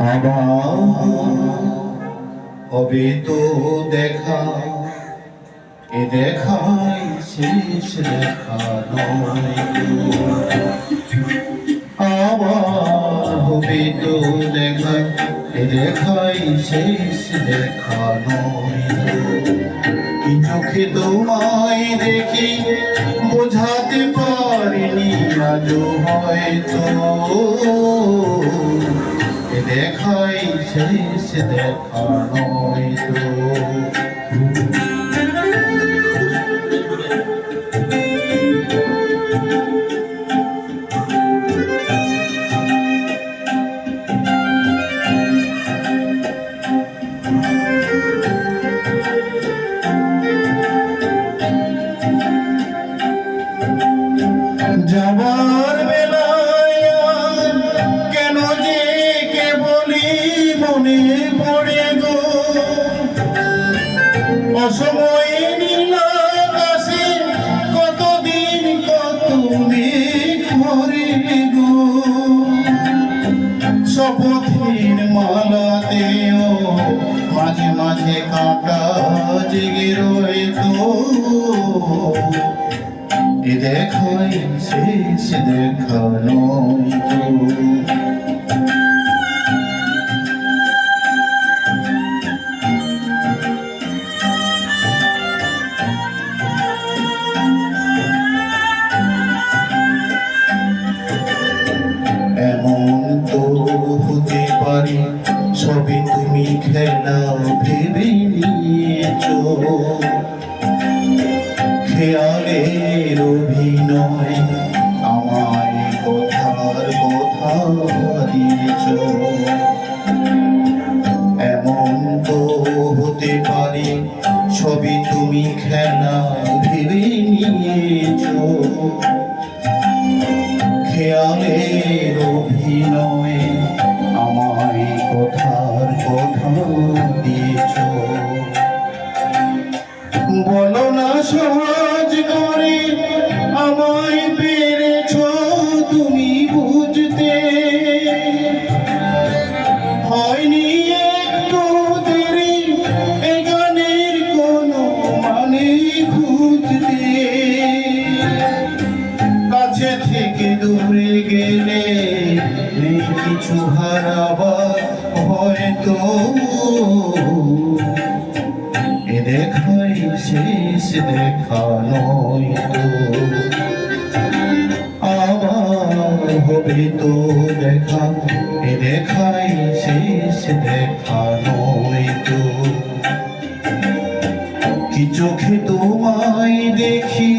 আবার হবে তো দেখা, এ দেখাই শেষ দেখা নয়। আবার হবে তো দেখা, এ দেখাই শেষ দেখা নয়। কি চোখে তোমায় দেখি বোঝাতে পারিনি আজও হয়তো, এ দেখাই শেষ দেখা নয় তো। যাবার বেলায় কেন যে কেবলই মনে পড়ে গো, অসময়ে নীল আকাশে কতদিন কত মেঘ ভরে গো। শপথের মালাতেও মাঝে মাঝে কাঁটা জেগে রয়ে তো, এ দেখাই শেষ দেখা নয় তো। এমন তো হতে পারে সবই তুমি খেলা ভেবে নিয়েছো, খেয়ালের অভিনয় আমায় কথার কথা দিয়েছ। এমন তো হতে পারে সবই তুমি খেলা ভেবে নিয়েছ, খেয়ালের অভিনয় আমায় কথার কথা দিয়েছ। বলো না সহজ করে আমায় পেরেছ তুমি বুঝতে, হয়নি একটু দেরি এ গানের কোনো মানে খুঁজতে। কাছে থেকে দূরে গেলে নেই কিছু হারাবার হয়তো, এ দেখাই শেষ দেখা নয় তো। আবার হবে তো দেখা, এ দেখাই শেষ দেখা নয় তো। কি চোখে তোমায় দেখি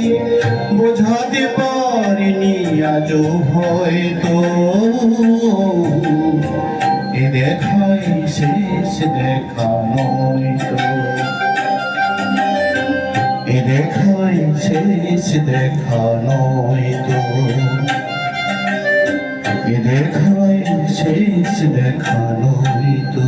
বোঝাতে পারিনি আজও হয়তো, এ দেখাই শেষ দেখা নয় তো। এ দেখাই শেষ দেখা নয় তো। এ দেখাই শেষ দেখা নয় তো।